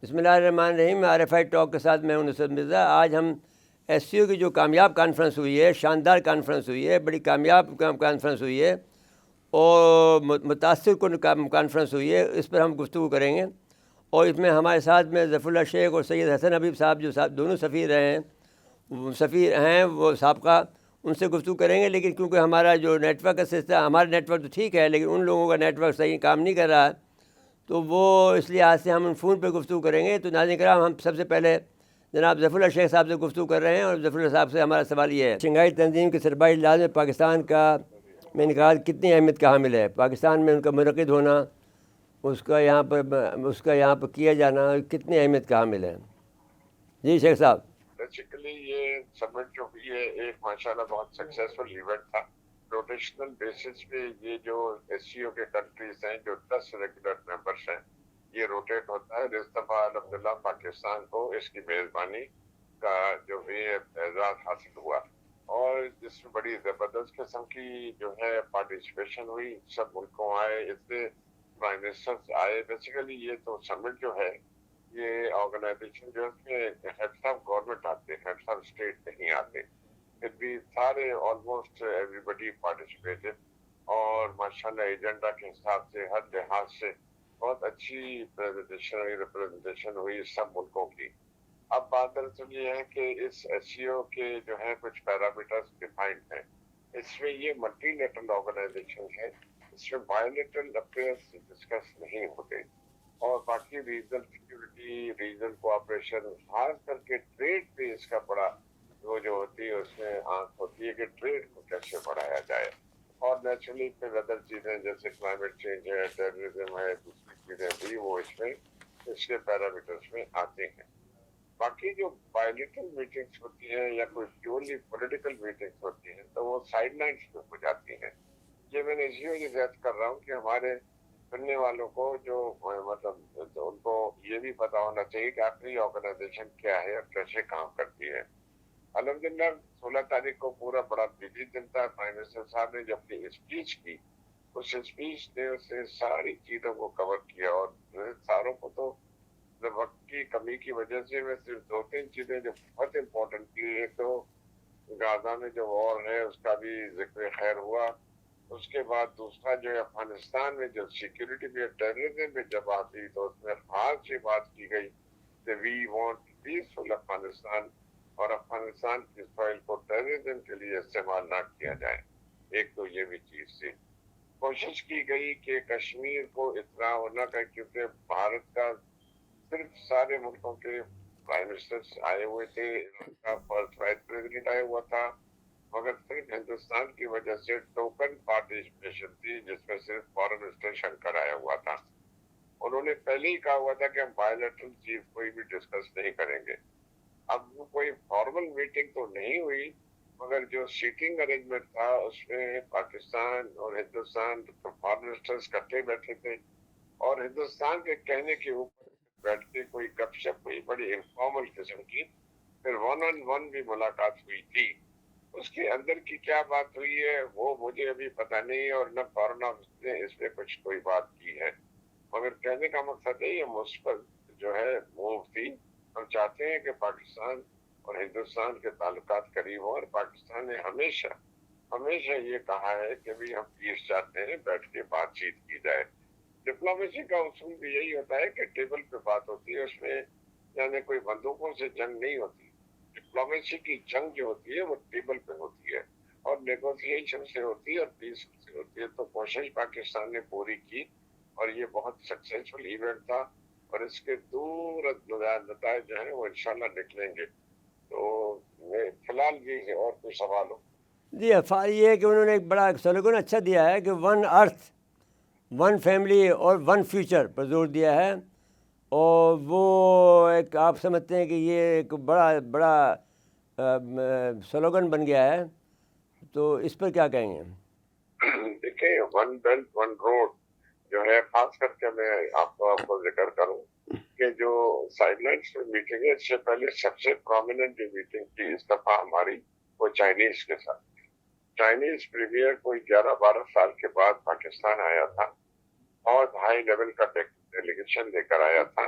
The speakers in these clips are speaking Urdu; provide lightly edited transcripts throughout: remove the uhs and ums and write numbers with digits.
بسم اللہ الرحمن الرحیم۔ RFI ٹاک کے ساتھ میں ہوں نصرت مرزا۔ آج ہم SCO کی جو کامیاب کانفرنس ہوئی ہے، شاندار کانفرنس ہوئی ہے، بڑی کامیاب کانفرنس ہوئی ہے اور متاثر کن کانفرنس ہوئی ہے، اس پر ہم گفتگو کریں گے۔ اور اس میں ہمارے ساتھ میں ظفر اللہ شیخ اور سید حسن حبیب صاحب جو دونوں سفیر ہیں وہ سابقہ، ان سے گفتگو کریں گے۔ لیکن کیونکہ ہمارا جو نیٹ ورک کا سلسلہ، ہمارا نیٹ ورک تو ٹھیک ہے لیکن ان لوگوں کا نیٹ ورک صحیح کام نہیں کر رہا ہے، تو وہ اس لیے آج سے ہم فون پہ گفتگو کریں گے۔ تو ناظرین کرام، ہم سب سے پہلے جناب ظفر اللہ شیخ صاحب سے گفتگو کر رہے ہیں، اور ظفر اللہ صاحب سے ہمارا سوال یہ ہے، شنگھائی تنظیم کے سربراہی لازم پاکستان کا میں نے کہا کتنی اہمیت کا حامل ہے؟ پاکستان میں ان کا منعقد ہونا، اس کا یہاں پر کیا جانا کتنی اہمیت کا حامل ہے؟ جی شیخ صاحب۔ بیسیکلی یہ سمٹ جو ہوئی ہے ایک ماشاءاللہ بہت سکسیسفل ایونٹ تھا۔ روٹیشنل بیسس پہ یہ جو SCO کے کنٹریز ہیں، جو 10 ریگولر ممبرس ہیں، یہ روٹیٹ ہوتا ہے۔ اس دفعہ الحمدللہ پاکستان کو اس کی میزبانی کا جو بھی اعزاز حاصل ہوا، اور جس میں بڑی زبردست قسم کی جو ہے پارٹیسپیشن ہوئی، سب ملکوں آئے، اس سے پرائم منسٹر آئے۔ بیسیکلی یہ تو سمٹ جو ہے، یہ آرگنائزیشن جو ہے ہیڈس آف گورنمنٹ آتے ہیں، ہیڈس آف اسٹیٹ نہیں آتے، پھر بھی سارے آلموسٹ ایوری بڈی پارٹیسپیٹڈ، اور ماشاءاللہ ایجنڈا کے حساب سے ہر لحاظ سے بہت اچھی ریپرزنٹیشن ہوئی سب ملکوں کی۔ اب بات دراصل یہ ہے کہ اس SCO کے جو ہے کچھ پیرامیٹرز ڈیفائنڈ ہیں۔ اس میں یہ ملٹی لیٹرل آرگنائزیشن ہے، اس میں بائیلیٹرل افیئرز ڈسکس نہیں ہوتے، اور باقی ریجنل سیکورٹی، ریجنل کوآپریشن، خاص کر کے ٹریڈ پہ اس کا بڑا وہ جو ہوتی ہے، اس میں آنکھ ہوتی ہے کہ ٹریڈ کو کیسے بڑھایا جائے، اور نیچرلی پھر ادر چیزیں جیسے کلائمیٹ چینج ہے، ٹیررزم ہے، دوسری چیزیں بھی وہ اس کے پیرامیٹرز میں آتے ہیں۔ باقی جو بائیلیٹرل میٹنگز ہوتی ہیں یا کوئی پیورلی پولیٹیکل میٹنگز ہوتی ہیں تو وہ سائڈ لائنز پہ ہو جاتی ہیں۔ یہ میں نے اسی وجہ سے عرض کر رہا ہوں کہ ہمارے سننے والوں کو جو مطلب ان کو یہ بھی پتا ہونا چاہیے کہ آخری آرگنائزیشن کیا ہے اور کیسے کام کرتی ہے۔ الحمدللہ 16 تاریخ کو پورا بڑا بزی دن تھا۔ پرائم منسٹر صاحب نے جب اپنی اسپیچ کی، اس اسپیچ نے اسے ساری چیزوں کو کور کیا، اور ساروں کو تو وقت کی کمی کی وجہ سے میں صرف 2-3 چیزیں جو بہت امپورٹنٹ تھی، ایک تو غزہ میں جو وار ہے اس کا بھی ذکر خیر ہوا، اس کے بعد دوسرا جو ہے افغانستان میں جو سیکیورٹی پہ ٹیررزم میں جب آتی تو اس میں خاص سی بات کی گئی کہ وی وانٹ پیسفل افغانستان، اور افغانستان کی سوئل کو ٹیررزم کے لیے استعمال نہ کیا جائے۔ ایک تو یہ بھی چیز تھی۔ کوشش کی گئی کہ کشمیر کو اطلاع ہونا کا، کیونکہ بھارت کا صرف سارے ملکوں کے پرائم منسٹر آئے ہوئے تھے، ایران کا فرسٹ وائس پریزیڈنٹ آیا ہوا تھا، مگر صرف ہندوستان کی وجہ سے ٹوکن پارٹیسپیشن تھی جس میں صرف فارن منسٹر شنکر آیا ہوا تھا۔ انہوں نے پہلے ہی کہا ہوا تھا کہ ہم بائیلیٹرل چیز کوئی بھی ڈسکس نہیں کریں گے۔ اب وہ کوئی فارمل میٹنگ تو نہیں ہوئی، مگر جو سیٹنگ ارینجمنٹ تھا اس میں پاکستان اور ہندوستان فارن منسٹرز اکٹھے بیٹھے تھے، اور ہندوستان کے کہنے کے اوپر بیٹھ کے کوئی گپ شپ ہوئی، بڑی انفارمل قسم کی، پھر 1-on-1 بھی ملاقات ہوئی تھی۔ اس کے اندر کی کیا بات ہوئی ہے وہ مجھے ابھی پتہ نہیں، اور نہ فارن آفس نے اس پہ کچھ کوئی بات کی ہے، مگر کہنے کا مقصد ہے یہ مثبت جو ہے موو تھی۔ ہم چاہتے ہیں کہ پاکستان اور ہندوستان کے تعلقات قریب ہوں، اور پاکستان نے ہمیشہ یہ کہا ہے کہ بھی ہم پیس چاہتے ہیں، بیٹھ کے بات چیت کی جائے۔ ڈپلومیسی کا اصول بھی یہی ہوتا ہے کہ ٹیبل پہ بات ہوتی ہے، اس میں یعنی کوئی بندوقوں سے جنگ نہیں ہوتی۔ ڈپلومیسی کی جنگ جو ہوتی ہے وہ ٹیبل پہ ہوتی ہے، اور نیگوسیشن سے ہوتی ہے، اور پیس سے ہوتی ہے۔ تو کوشش پاکستان نے پوری کی، اور یہ بہت سکسیسفل ایونٹ تھا، اور اس کے دور نتائج جو ہیں وہ انشاءاللہ نکلیں گے۔ تو فی الحال یہ اور کوئی سوال ہو؟ جی، یہ ہے کہ انہوں نے ایک بڑا سلوگن اچھا دیا ہے کہ 1 ارتھ 1 فیملی اور 1 فیوچر پر زور دیا ہے، اور وہ ایک آپ سمجھتے ہیں کہ یہ ایک بڑا سلوگن بن گیا ہے، تو اس پر کیا کہیں گے؟ دیکھیں، 1 بیلٹ 1 روڈ جو ہے، خاص کر کے میں آپ کو ذکر کروں کہ جو سائڈ لائنس میں میٹنگ ہے، اس سے پہلے سب سے پرومیننٹ جو میٹنگ تھی اس دفعہ ہماری، وہ چائنیز کے ساتھ۔ چائنیز پریمیئر کوئی 11-12 سال کے بعد پاکستان آیا تھا، اور ہائی لیول کا ڈیلیگیشن لے کر آیا تھا۔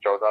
14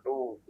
2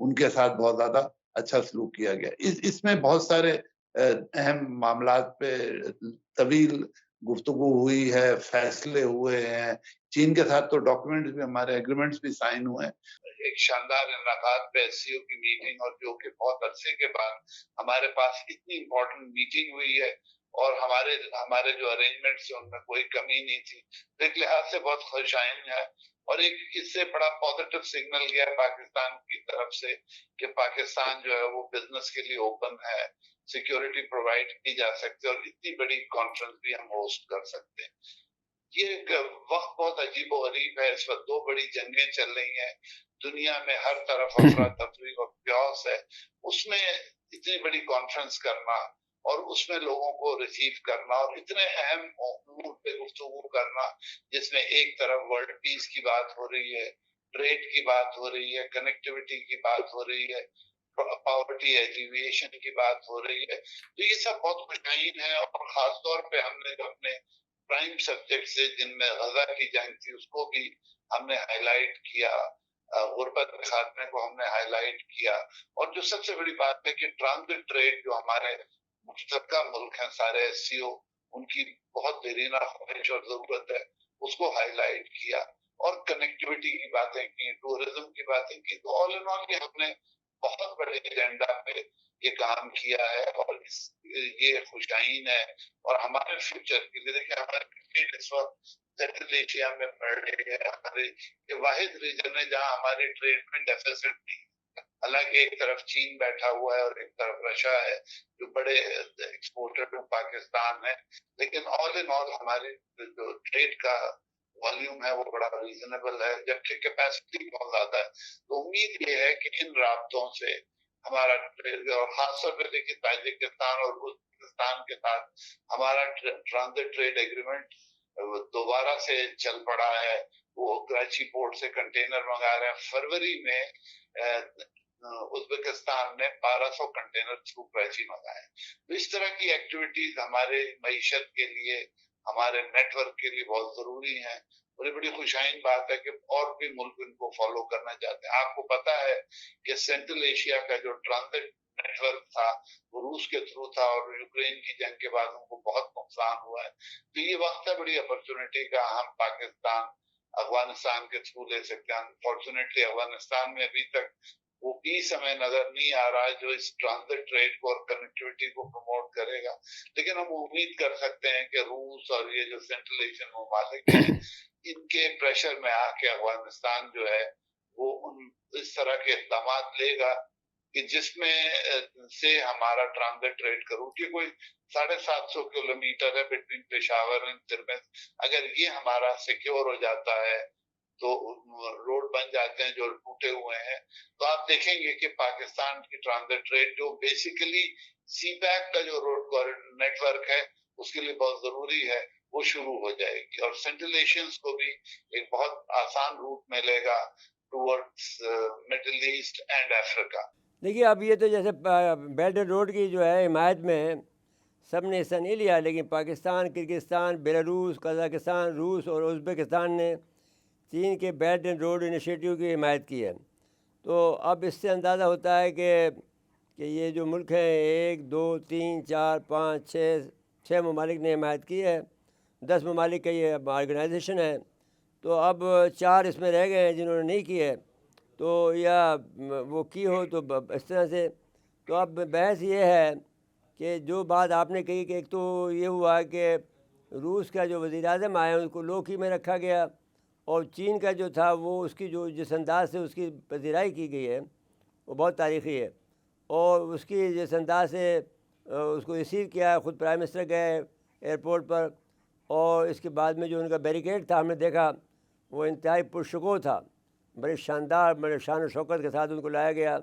ان کے ساتھ بہت زیادہ اچھا سلوک کیا گیا. اس میں بہت سارے اہم معاملات پہ طویل گفتگو ہوئی ہے, فیصلے ہوئے ہیں. چین کے ساتھ تو ڈاکومنٹس بھی, ہمارے ایگریمنٹس بھی سائن ہوئے ہیں. ایک شاندار انعقاد پہ ایس سی او کی میٹنگ, اور جو کہ بہت عرصے کے بعد ہمارے پاس اتنی امپورٹنٹ میٹنگ ہوئی ہے, اور ہمارے جو ارینجمنٹس ہیں ان میں کوئی کمی نہیں تھی. ایک لحاظ سے بہت خوشائن ہے, اور ایک اس سے بڑا پازیٹیو سگنل گیا پاکستان کی طرف سے کہ پاکستان جو ہے وہ بزنس کے لیے اوپن ہے, سیکیورٹی پرووائڈ کی جا سکتی ہے, اور اتنی بڑی کانفرنس بھی ہم ہوسٹ کر سکتے ہیں. یہ وقت بہت عجیب و غریب ہے. اس وقت 2 بڑی جنگیں چل رہی ہیں دنیا میں, ہر طرف افراتفری اور کیوس ہے. اس میں اتنی بڑی کانفرنس کرنا اور اس میں لوگوں کو ریسیو کرنا, اور اتنے اہم امور پہ گفتگو کرنا جس میں ایک طرف ورلڈ پیس کی بات ہو رہی ہے, ٹریڈ کی بات ہو رہی ہے, کنیکٹیوٹی کی بات ہو رہی ہے, پاورٹی ایلیویشن کی بات ہو رہی ہے. تو یہ سب بہت خوشائن ہے. اور خاص طور پہ ہم نے اپنے پرائم سبجیکٹ سے, جن میں غزہ کی جنگ تھی, اس کو بھی ہم نے ہائی لائٹ کیا, غربت کے خاتمے کو ہم نے ہائی لائٹ کیا. اور جو سب سے بڑی بات ہے کہ ٹرانزٹ ٹریڈ جو ہمارے مشترکہ ملک ہیں سارے ایس سی او, ان کی بہت دیرینہ خواہش اور ضرورت ہے, اس کو ہائی لائٹ کیا. اور کنیکٹیوٹی کی باتیں کی, ٹورزم کی باتیں کی. تو آل ان آل ہم نے بہت بڑے ایجنڈا پہ یہ کام کیا ہے, اور یہ خوشائن ہے. اور ہمارے فیوچر کے لیے دیکھیں, ہمارے اس وقت سینٹرل ایشیا میں بڑھ رہی ہے. ہمارے یہ واحد ریجن ہے جہاں ہماری ٹریڈ میں ڈیفیسٹ نہیں. حالانکہ ایک طرف چین بیٹھا ہوا ہے اور ایک طرف رشیا ہے جو بڑے ایکسپورٹر پاکستان ہے, لیکن آل ان آل ہماری جو ٹریڈ کا والیوم ہے وہ بڑا ریزنیبل ہے, جبکہ کیپیسٹی بہت زیادہ ہے. تو امید یہ ہے کہ ان رابطوں سے ہمارا ٹریڈ, اور خاص طور پہ دیکھیے تاجکستان اور ازبکستان کے ساتھ ہمارا ٹرانزٹ ٹریڈ ایگریمنٹ دوبارہ سے چل پڑا ہے. وہ کراچی پورٹ سے کنٹینر منگا رہے ہیں. فروری میں ازبکستان نے 1200 کنٹینر تھرو کراچی منگائے. تو اس طرح کی ایکٹیویٹیز ہمارے معیشت کے لیے, ہمارے نیٹ ورک کے لیے بہت ضروری ہیں. بڑی بڑی خوشائن بات ہے کہ اور بھی ملک ان کو فالو کرنا چاہتے ہیں. آپ کو پتا ہے کہ سینٹرل ایشیا کا جو ٹرانزٹ نیٹ ورک تھا وہ روس کے تھرو تھا, اور یوکرین کی جنگ کے بعد ان کو بہت نقصان ہوا ہے. تو یہ وقت ہے بڑی اپرچونٹی کا. ہم پاکستان افغانستان کے تھرو لے سکتے ہیں. انفارچونیٹلی افغانستان میں ابھی تک وہ پیس ہمیں نظر نہیں آ رہا ہے جو اس ٹرانزٹ ٹریڈ کو اور کنیکٹیوٹی کو پروموٹ کرے گا. لیکن ہم امید کر سکتے ہیں کہ روس اور یہ جو سینٹرل ایشین ممالک ہیں, ان کے پریشر میں آ کے افغانستان جو ہے وہ اس طرح کے اقدامات لے گا کہ جس میں سے ہمارا ٹرانزٹ ٹریڈ کروں. کہ کوئی 750 کلومیٹر ہے بٹوین پشاور اینڈ ترمت. اگر یہ ہمارا سیکیور ہو جاتا ہے تو روڈ بن جاتے ہیں جو ٹوٹے ہوئے ہیں, تو آپ دیکھیں گے کہ پاکستان کی ٹرانزٹ ٹریڈ جو بیسیکلی سی پیک کا جو روڈ نیٹ ورک ہے اس کے لیے بہت ضروری ہے, وہ شروع ہو جائے گی. اور سینٹرل ایشینز کو بھی ایک بہت آسان روٹ ملے گا towards Middle East and Africa. دیکھیے اب یہ تو جیسے بیلٹ اینڈ روڈ کی جو ہے حمایت میں سب نے حصہ نہیں لیا, لیکن پاکستان, کرغزستان, بیلاروس, قزاقستان, روس اور ازبکستان نے چین کے بیلٹ اینڈ روڈ انیشیٹو کی حمایت کی ہے. تو اب اس سے اندازہ ہوتا ہے کہ یہ جو ملک ہیں 1 2 3 4 5 6 ممالک نے حمایت کی ہے. 10 ممالک کا یہ آرگنائزیشن ہے. تو اب 4 اس میں رہ گئے ہیں جنہوں نے نہیں کی ہے, تو یا وہ کی ہو تو اس طرح سے. تو اب بحث یہ ہے کہ جو بات آپ نے کہی کہ ایک تو یہ ہوا کہ روس کا جو وزیر اعظم آیا ان کو لوکی میں رکھا گیا, اور چین کا جو تھا وہ اس کی جو جس انداز سے اس کی پذیرائی کی گئی ہے وہ بہت تاریخی ہے. اور اس کی جس انداز سے اس کو ریسیو کیا, خود پرائم منسٹر گئے ایئرپورٹ پر, اور اس کے بعد میں جو ان کا بیریکیڈ تھا ہم نے دیکھا وہ انتہائی پرشکو تھا. بڑے شاندار, بڑے شان و شوکت کے ساتھ ان کو لایا گیا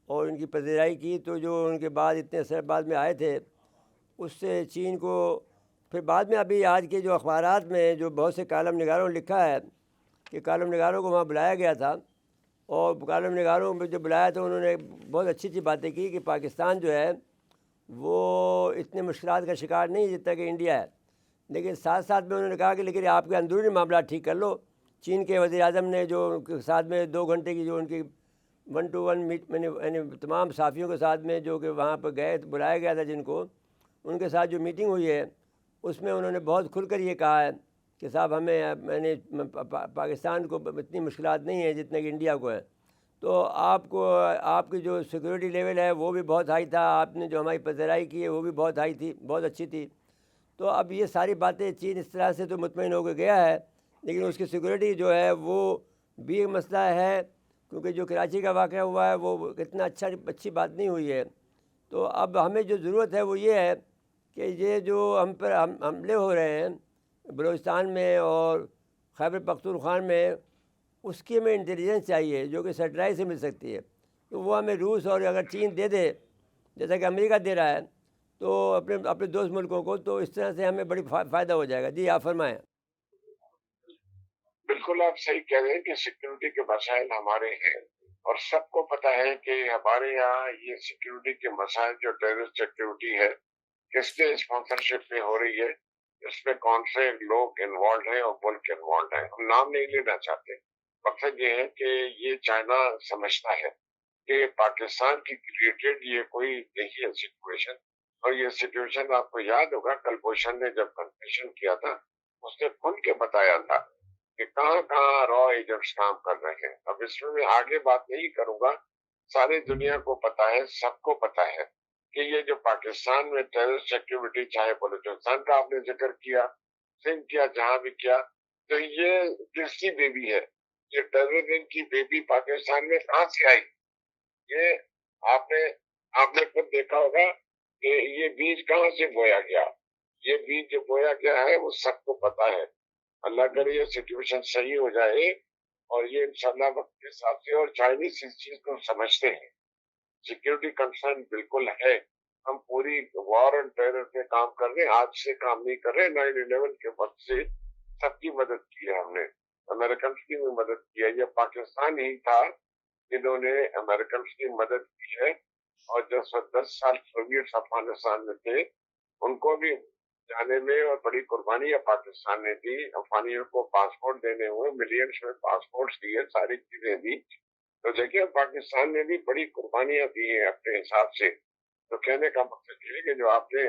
اور ان کی پذیرائی کی. تو جو ان کے بعد اتنے عرصے بعد میں آئے تھے اس سے چین کو پھر بعد میں ابھی آج کے جو اخبارات میں جو بہت سے کالم نگاروں نے لکھا ہے کہ کالم نگاروں کو وہاں بلایا گیا تھا, اور کالم نگاروں میں جو بلایا تھا انہوں نے بہت اچھی اچھی باتیں کی کہ پاکستان جو ہے وہ اتنے مشکلات کا شکار نہیں جتنا کہ انڈیا ہے. لیکن ساتھ ساتھ میں انہوں نے کہا کہ لیکن آپ کے اندرونی معاملات ٹھیک کر لو. چین کے وزیر اعظم نے جو ان کے ساتھ میں 2 گھنٹے کی جو ان کی ون ٹو ون میٹ میں نے یعنی تمام صحافیوں کے ساتھ میں جو کہ وہاں پہ گئے بلایا گیا تھا جن کو، ان کے ساتھ جو میٹنگ ہوئی ہے اس میں انہوں نے بہت کھل کر یہ کہا ہے کہ صاحب ہمیں میں نے پاکستان کو اتنی مشکلات نہیں ہیں جتنے کہ انڈیا کو ہے، تو آپ کو آپ کی جو سیکورٹی لیول ہے وہ بھی بہت ہائی تھا، آپ نے جو ہماری پذیرائی کی ہے وہ بھی بہت ہائی تھی، بہت اچھی تھی. تو اب یہ ساری باتیں چین اس طرح سے تو مطمئن ہو کے گیا ہے، لیکن اس کی سیکورٹی جو ہے وہ بھی ایک مسئلہ ہے، کیونکہ جو کراچی کا واقعہ ہوا ہے وہ اتنا اچھی بات نہیں ہوئی ہے. تو اب ہمیں جو ضرورت ہے وہ یہ ہے کہ یہ جو ہم پر حملے ہو رہے ہیں بلوچستان میں اور خیبر پختونخوا میں، اس کی ہمیں انٹیلیجنس چاہیے جو کہ سیٹلائٹ سے مل سکتی ہے. تو وہ ہمیں روس اور اگر چین دے دے جیسا کہ امریکہ دے رہا ہے تو اپنے دوست ملکوں کو، تو اس طرح سے ہمیں بڑی فائدہ ہو جائے گا. جی آپ فرمائیں. بالکل آپ صحیح کہہ رہے ہیں کہ سیکیورٹی کے مسائل ہمارے ہیں، اور سب کو پتا ہے کہ ہمارے یہاں یہ سیکیورٹی کے مسائل جو ٹیررسٹ سیکیورٹی ہے کس کے اسپانسرشپ میں ہو رہی ہے، اس میں کون سے لوگ انوالوڈ ہیں اور ملک انوالوڈ ہیں. ہم نام نہیں لینا چاہتے. مقصد یہ ہے کہ یہ چائنا سمجھتا ہے کہ پاکستان کی کریٹڈ یہ کوئی نہیں ہے سچویشن، اور یہ سچویشن آپ کو یاد ہوگا کلبھوشن نے جب کنفیشن کیا تھا اس نے کھل کے بتایا تھا کہ کہاں کہاں را ایجنٹس کام کر رہے ہیں. اب اس میں آگے بات نہیں کروں گا. ساری دنیا کو پتا ہے، سب کو پتا ہے کہ یہ جو پاکستان میں ٹیررسٹ ایکٹیویٹی، چاہے بلوچستان کا آپ نے ذکر کیا، سندھ کیا، جہاں بھی کیا، تو یہ کس کی بیبی ہے؟ یہ ٹیررزم کی بیبی پاکستان میں کہاں سے آئی؟ یہ آپ نے خود دیکھا ہوگا کہ یہ بیج کہاں سے بویا گیا. یہ بیج جو بویا گیا ہے وہ سب کو پتا ہے. اللہ کرے یہ سچویشن صحیح ہو جائے اور یہ انشاءاللہ وقت کے حساب سے، اور چائنیز اس چیز کو سمجھتے ہیں. سیکیورٹی کنسرن بالکل ہے. ہم پوری وار اینڈ ٹیرر پہ کام کر رہے ہیں، آج سے کام نہیں کر رہے. 9/11 کے وقت سے سب کی مدد کی ہے ہم نے، امریکنس کی بھی مدد کی ہے. یہ پاکستان ہی تھا جنہوں نے امریکنس کی مدد کی ہے، اور جو 10 سال سوویت افغانستان میں تھے ان کو بھی جانے میں اور بڑی قربانیاں پاکستان نے دی. افغانیوں کو پاسپورٹ دینے ہوئے، ملینس میں پاسپورٹ دیے، ساری چیزیں دی. تو دیکھیے پاکستان نے بھی بڑی قربانیاں دی ہیں اپنے حساب سے. تو کہنے کا مقصد یہ ہے کہ جو آپ نے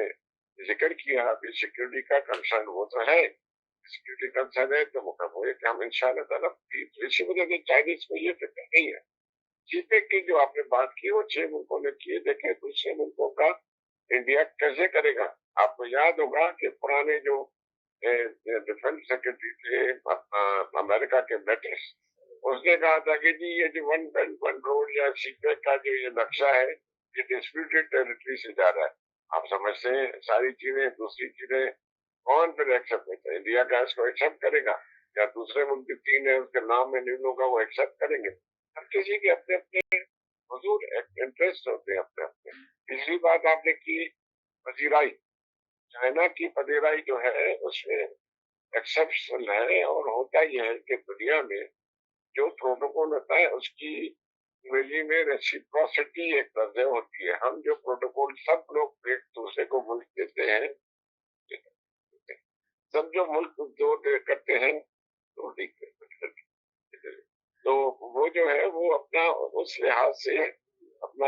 ذکر کیا ابھی سیکورٹی کا کنسرن، وہ تو ہے. سیکورٹی کنسرن ہے تو مقرر ہے کہ ہم انشاءاللہ تعالیٰ اسی وجہ سے چائنیز کو یہ فکر نہیں ہے. جیتے کی جو آپ نے بات کی وہ 6 ملکوں نے کیے. دیکھیں دوسرے ملکوں کا انڈیا کیسے کرے گا. آپ کو یاد ہوگا کہ پرانے جو ڈیفنس سیکرٹری تھے امریکہ کے میٹس، اس نے کہا تھا کہ جی یہ جو ون بیلٹ ون روڈ یا سیپیک کا جو یہ نقشہ ہے یہ ڈسپیوٹڈ ٹیریٹری سے جا رہا ہے. آپ سمجھتے ہیں ساری چیزیں، دوسری چیزیں کون پھر ایکسپٹ کرتا ہے؟ انڈیا کا اس کو ایکسپٹ کرے گا یا دوسرے ملک کی 3 ہے اس کے نام میں نہیں ہوگا وہ ایکسپٹ کریں گے؟ ہر کسی کے اپنے اپنے حضور انٹرسٹ ہوتے ہیں اپنے اپنے. تیسری بات آپ نے کی پذیرائی. چائنا کی پذیرائی جو ہے اس میں ایکسپشنل ہے، اور ہوتا یہ ہے کہ دنیا میں جو پروٹوکول ہوتا ہے اس کی انگریزی میں ریسیپروسٹی ایک درجہ ہوتی ہے. ہم جو پروٹوکول سب لوگ ایک دوسرے کو ملک دیتے ہیں، سب جو ملک جو کرتے ہیں تو وہ جو ہے وہ اپنا اس لحاظ سے اپنا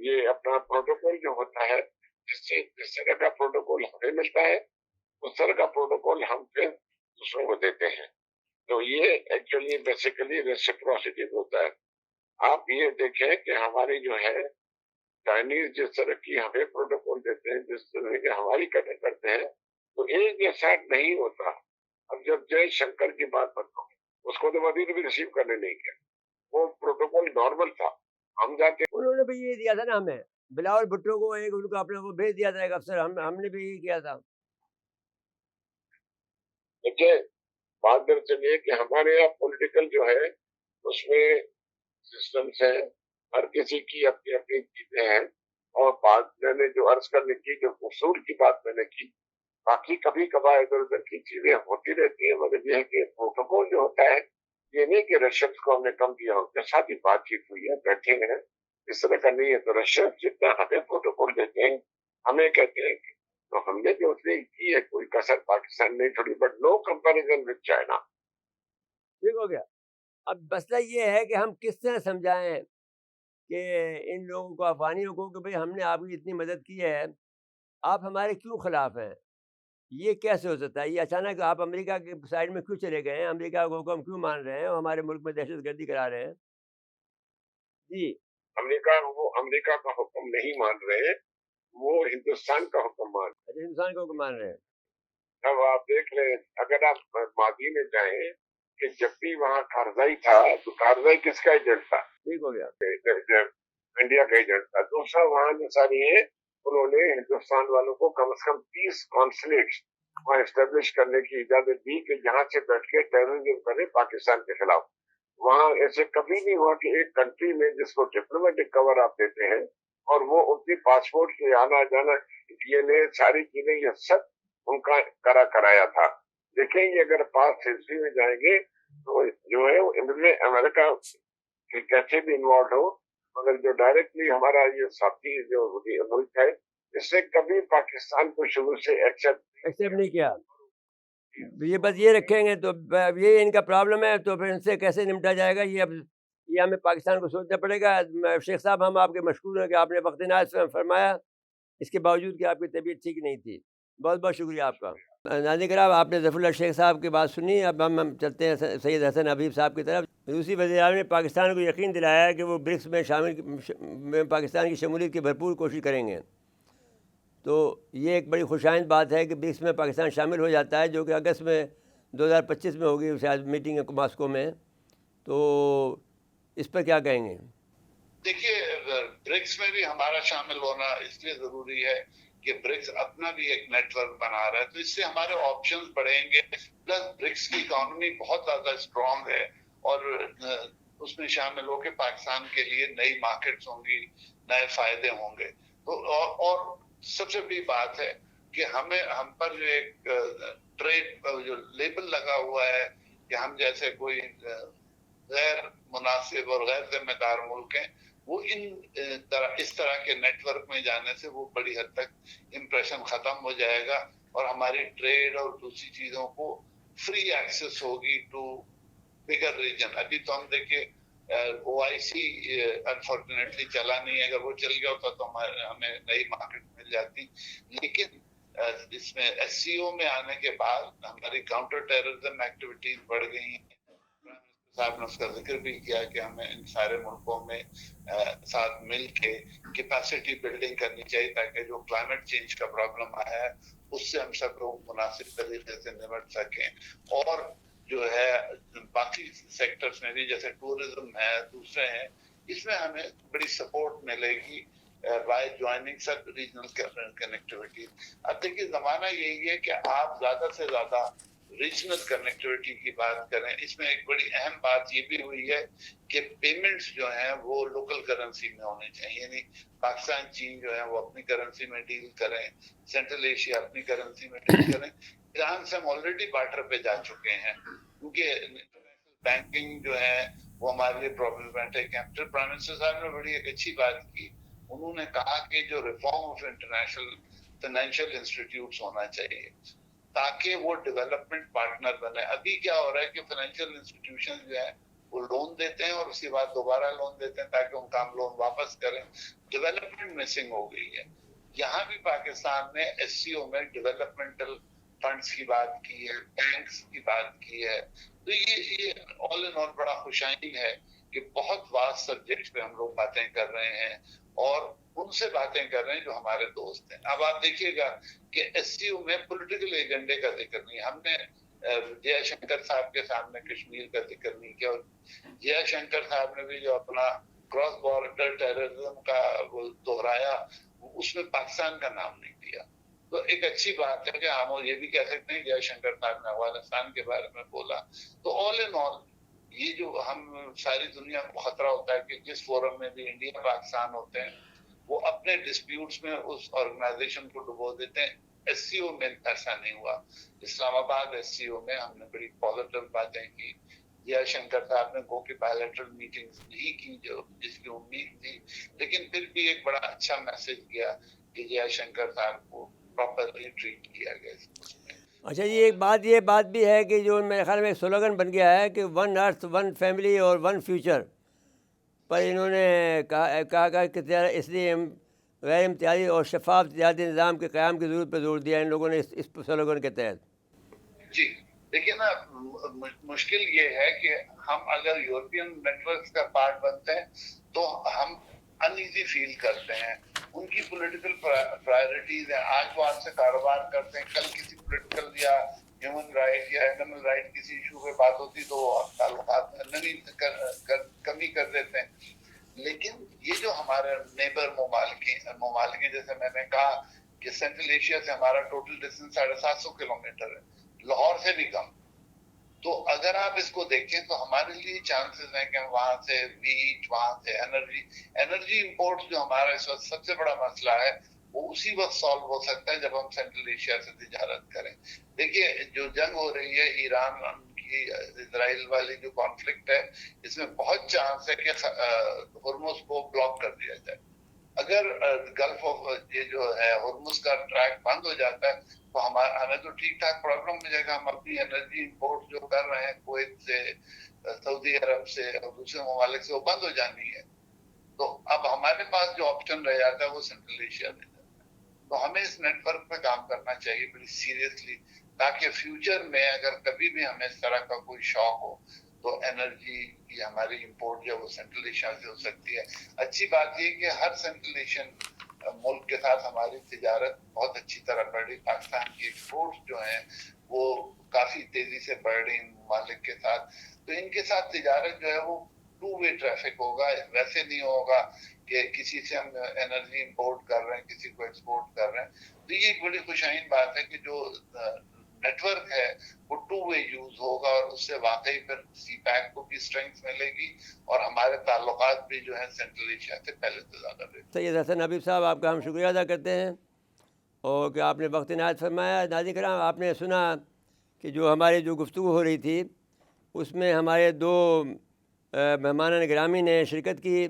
یہ اپنا پروٹوکول جو ہوتا ہے، جس طرح کا پروٹوکول ہمیں ملتا ہے اس طرح کا پروٹوکول ہم پھر دوسروں کو دیتے ہیں. تو یہ ایکچولی بیسیکلی ریسیپروسٹی ہوتا ہے. آپ یہ دیکھیں کہ ہماری جو ہے چائنیز جس طرح کی ہمیں پروٹوکول دیتے ہیں، جس طرح کی ہماری قدر کرتے ہیں، تو ایک جیسا نہیں ہوتا. اب جب جے شنکر کی بات بتاؤں، اس کو تو مدد بھی ریسیو کرنے نہیں گیا. وہ پروٹوکول نارمل تھا. ہم جاتے انہوں نے بھی یہ دیا تھا نا ہمیں، بلاول بھٹو کو ایک ان کو اپنا وہ بھیج دیا تھا ایک افسر، ہم نے بھی یہ کیا تھا. دیکھیں بات دراصل یہ کہ ہمارے یہاں پولیٹیکل جو ہے اس میں سسٹمز ہیں، ہر کسی کی اپنی اپنی چیزیں ہیں. اور بات میں نے جو عرض کرنے کی، جو اصول کی بات میں نے کی، باقی کبھی کبھار ادھر ادھر کی چیزیں ہوتی رہتی ہیں. مگر یہ ہے کہ پروٹوکول جو ہوتا ہے، یہ نہیں کہ رشیاء کو ہم نے کم کیا، ان کے ساتھ ہی بات چیت ہوئی ہے، بیٹھے ہیں، اس طرح کا نہیں ہے. تو رشیاء جتنا ہمیں پروٹوکول دیتے ہیں، ہمیں کہتے ہیں کہ تو ہم نے جو اتنی کی ہے کوئی کسر پاکستان نہیں چھوڑی. But no comparison with China. ٹھیک ہو گیا. اب مسئلہ یہ ہے کہ ہم کس طرح سمجھائیں کہ ان لوگوں کو، افغانیوں کو، کہ بھئی ہم نے آپ کی اتنی مدد کی ہے، آپ ہمارے کیوں خلاف ہیں؟ یہ کیسے ہو سکتا ہے؟ یہ اچانک آپ امریکہ کے سائڈ میں کیوں چلے گئے ہیں؟ امریکہ کو حکم کیوں مان رہے ہیں اور ہمارے ملک میں دہشت گردی کرا رہے ہیں؟ جی وہ امریکہ کا حکم نہیں مان رہے، وہ ہندوستان کا حکم مان رہے اچھا، ہندوستان کو حکم مان رہے ہیں. ہیں۔ اب آپ دیکھ لیں، اگر آپ ماضی میں جائیں کہ جب بھی وہاں کارزائی تھا تو کارزائی کس کا ایجنٹ تھا؟ ٹھیک ہو گیا. انڈیا کا ایجنٹ تھا. دوسرا، وہاں جو ساری ہے انہوں نے ہندوستان والوں کو کم سے کم 30 کانسولیٹس وہاں اسٹیبلش کرنے کی اجازت دی کہ جہاں سے بیٹھ کے ٹیررزم کرے پاکستان کے خلاف. وہاں ایسے کبھی نہیں ہوا کہ ایک کنٹری میں جس کو ڈپلومیٹک کور آپ دیتے ہیں اور وہ ان کی پاسپورٹ کے آنا جانا، یہ ساری چیزیں، یہ سب ان کا کرایا تھا. دیکھیں گے اگر پاس ہسٹری میں جائیں گے تو جو ہے ان میں امریکہ کیسے بھی انوالو ہو، مگر جو ڈائریکٹلی ہمارا یہ ساتھی جو ملک ہے، اس نے کبھی پاکستان کو شروع سے ایکسیپٹ نہیں کیا. یہ بس یہ رکھیں گے تو اب یہ ان کا پرابلم ہے، تو پھر ان سے کیسے نمٹا جائے گا؟ یہ ہمیں پاکستان کو سوچنا پڑے گا. شیخ صاحب، ہم آپ کے مشکور ہیں کہ آپ نے وقت نایت فرمایا، اس کے باوجود کہ آپ کی طبیعت ٹھیک نہیں تھی. بہت بہت شکریہ آپ کا. ناظرین کرام، آپ نے ظفر اللہ شیخ صاحب کی بات سنی. اب ہم چلتے ہیں سید حسن حبیب صاحب کی طرف. روسی وزیر اعظم نے پاکستان کو یقین دلایا ہے کہ وہ برکس میں پاکستان کی شمولیت کی بھرپور کوشش کریں گے. تو یہ ایک بڑی خوشائند بات ہے کہ برکس میں پاکستان شامل ہو جاتا ہے، جو کہ اگست میں 2025 میں ہوگی شاید میٹنگ ہے ماسکو میں. تو اس پر کیا کہیں گے؟ دیکھیے، برکس میں بھی ہمارا شامل ہونا اس لیے ضروری ہے کہ برکس اپنا بھی ایک نیٹ ورک بنا رہا ہے، تو اس سے ہمارے آپشنز بڑھیں گے. پلس برکس کی اکانومی بہت زیادہ اسٹرانگ ہے اور اس میں شامل ہو کے پاکستان کے لیے نئی مارکیٹس ہوں گی، نئے فائدے ہوں گے. تو اور سب سے بڑی بات ہے کہ ہم پر جو ایک ٹریڈ جو لیبل لگا ہوا ہے کہ ہم جیسے کوئی غیر مناسب اور غیر ذمہ دار ملک ہیں، وہ اس طرح کے نیٹ ورک میں جانے سے وہ بڑی حد تک امپریشن ختم ہو جائے گا اور ہماری ٹریڈ اور دوسری چیزوں کو فری ایکسس ہوگی ٹو بگر ریجن. ابھی تو ہم دیکھیں OIC انفارچونیٹلی چلا نہیں ہے، اگر وہ چل گیا ہوتا تو ہمیں نئی مارکیٹ مل جاتی. لیکن اس میں SCO میں آنے کے بعد ہماری کاؤنٹر ٹیررزم ایکٹیویٹیز بڑھ گئی ہیں. صاحب نے اس کا ذکر بھی کیا کہ ہمیں ان سارے ملکوں میں ساتھ مل کے کیپیسٹی بلڈنگ کرنی چاہیے تاکہ جو کلائمیٹ چینج کا پرابلم آیا ہے اس سے ہم سب لوگ مناسب طریقے سے نمٹ سکیں. اور جو ہے باقی سیکٹرز میں بھی جیسے ٹورزم ہے، دوسرے ہیں، اس میں ہمیں بڑی سپورٹ ملے گی by joining sub regional connectivity. اب دیکھیے، زمانہ یہی ہے کہ آپ زیادہ سے زیادہ ریجنل کنیکٹیوٹی کی بات کریں. اس میں ایک بڑی اہم بات یہ بھی ہوئی ہے کہ پیمنٹس جو ہیں وہ لوکل کرنسی میں ہونے چاہیے، یعنی پاکستان، چین جو ہے وہ اپنی کرنسی میں ڈیل کریں، سینٹرل ایشیا اپنی کرنسی میں ڈیل کریں. ایران سے ہم آلریڈی بارڈر پہ جا چکے ہیں کیونکہ بینکنگ جو ہے وہ ہمارے لیے پرابلمٹک ہے. پھر پرائم منسٹر صاحب نے بڑی ایک اچھی بات کی، انہوں نے کہا کہ جو reform of international financial institutes ہونا چاہیے تاکہ وہ ڈیولپمنٹ پارٹنر بنے. ابھی کیا ہو رہا ہے کہ فائنینشیل انسٹیٹیوشن جو ہے وہ لون دیتے ہیں اور اس کے بعد دوبارہ لون دیتے ہیں تاکہ ان کا ہم لون واپس کریں. ڈیولپمنٹ مسنگ ہو گئی ہے. یہاں بھی پاکستان نے SCO میں ڈیولپمنٹل فنڈز کی بات کی ہے، بینکس کی بات کی ہے. تو یہ آل ان آل بڑا خوشائن ہے کہ بہت واس سبجیکٹ پہ ہم لوگ باتیں کر رہے ہیں اور ان سے باتیں کر رہے ہیں جو ہمارے دوست ہیں. اب آپ دیکھیے گا کہ SCO میں پولیٹیکل ایجنڈے کا ذکر نہیں. ہم نے جے شنکر صاحب کے سامنے کشمیر کا ذکر نہیں کیا، اور جے شنکر صاحب نے بھی جو اپنا کراس بارڈر ٹیررزم کا وہ دہرایا، اس میں پاکستان کا نام نہیں دیا. تو ایک اچھی بات ہے کہ ہم یہ بھی کہہ سکتے ہیں جے شنکر صاحب نے افغانستان کے بارے میں بولا. تو آل ان آل یہ جو ہم ساری دنیا کو خطرہ ہوتا ہے کہ جس فورم میں بھی انڈیا پاکستان ہوتے ہیں وہ اپنے ڈسپیوٹس میں اس آرگنائزیشن کو ڈبو دیتے ہیں. SCO میں ایسا نہیں ہوا. اسلام آباد SCO میں ہم نے بڑی پازیٹیو باتیں کی. جے شنکر صاحب نے گو کہ بائلیٹرل میٹنگز نہیں کی جس کی امید تھی، لیکن پھر بھی ایک بڑا اچھا میسج گیا کہ جے شنکر صاحب کو پراپرلی ٹریٹ کیا گیا اس میں. اچھا جی، یہ بات بھی ہے کہ جو میرے خیال میں ایک سلوگن بن گیا ہے کہ ون ارتھ ون فیملی اور ون فیوچر، پر انہوں نے کہا کہ اس لیے ہم غیر امتیازی اور شفاف تجارتی نظام کے قیام کی ضرورت پہ زور دیا ان لوگوں نے اس سلوگن کے تحت۔ جی دیکھیے نا، مشکل یہ ہے کہ ہم اگر یورپین نیٹ ورکس کا پارٹ بنتے ہیں تو ہم ان ایزی فیل کرتے ہیں. ان کی پولیٹیکل پرائرٹیز ہیں، آج وہ آپ سے کاروبار کرتے ہیں، کل کسی پولیٹیکل یا ہیومن رائٹ یا اینیمل رائٹ کسی ایشو پہ بات ہوتی تو وہ تعلقات میں کمی کر دیتے ہیں. لیکن یہ جو ہمارے نیبر ممالک ہیں، جیسے میں نے کہا کہ سینٹرل ایشیا سے ہمارا ٹوٹل ڈسٹینس 750 کلومیٹر ہے، لاہور سے بھی کم. تو اگر آپ اس کو دیکھیں تو ہمارے لیے چانسز ہیں کہ ہم وہاں سے ویٹ، وہاں سے انرجی امپورٹ جو ہمارا اس وقت سب سے بڑا مسئلہ ہے، وہ اسی وقت سالو ہو سکتا ہے جب ہم سینٹرل ایشیا سے تجارت کریں. دیکھیے جو جنگ ہو رہی ہے ایران کی اسرائیل والی جو کانفلکٹ ہے، اس میں بہت چانس ہے کہ ہرمز کو بلاک کر دیا جائے. اگر گلف آف یہ جو ہے ہرمز کا ٹریک بند ہو جاتا ہے تو ہمیں تو ٹھیک ٹھاک پرابلم مل جائے گا. ہم اپنی انرجی امپورٹ جو کر رہے ہیں کویت سے، سعودی عرب سے اور دوسرے ممالک سے، وہ بند ہو جانی ہے. تو اب ہمارے پاس جو آپشن رہ جاتا ہے وہ سینٹرل ایشیا میں جاتا ہے. تو ہمیں اس نیٹ ورک پہ کام کرنا چاہیے بڑی سیریسلی، تاکہ فیوچر میں اگر کبھی بھی ہمیں اس طرح کا کوئی شوق ہو تو انرجی کی ہماری امپورٹ جو ہے وہ سینٹرل ایشیا سے ہو سکتی ہے. اچھی بات یہ کہ ہر سینٹرل ایشین ملک کے ساتھ ہماری تجارت بہت اچھی طرح بڑھ رہی. پاکستان کی ایکسپورٹس جو ہیں وہ کافی تیزی سے بڑھ رہی ممالک کے ساتھ. تو ان کے ساتھ تجارت جو ہے وہ ٹو وے ٹریفک ہوگا، ویسے نہیں ہوگا کہ کسی سے ہم انرجی امپورٹ کر رہے ہیں کسی کو ایکسپورٹ کر رہے ہیں. تو یہ ایک بڑی خوشائن بات ہے کہ جو نیٹ ورک ہے وہ ٹو وے یوز ہوگا، اور اس سے واقعی پھر سی پیک کو بھی اسٹرینگتھ ملے گی اور ہمارے تعلقات بھی جو ہے سینٹرل ایشیا سے پہلے سے زیادہ بہتر. سید حسن حبیب صاحب، آپ کا ہم شکریہ ادا کرتے ہیں اور کہ آپ نے وقت عنایت فرمایا. ناظرین کرام، آپ نے سنا کہ جو ہماری جو گفتگو ہو رہی تھی اس میں ہمارے دو مہمانان گرامی نے شرکت کی.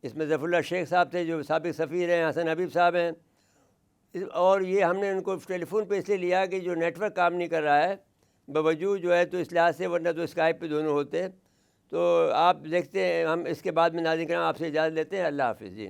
اس میں ظفر اللہ شیخ صاحب تھے جو سابق سفیر ہیں، حسن حبیب صاحب ہیں. اور یہ ہم نے ان کو ٹیلی فون پہ اس لیے لیا کہ جو نیٹ ورک کام نہیں کر رہا ہے باوجود جو ہے، تو اس لحاظ سے، ورنہ تو اسکائپ پہ دونوں ہوتے. تو آپ دیکھتے ہیں، ہم اس کے بعد میں ناظرین کرام آپ سے اجازت لیتے ہیں. اللہ حافظ جی.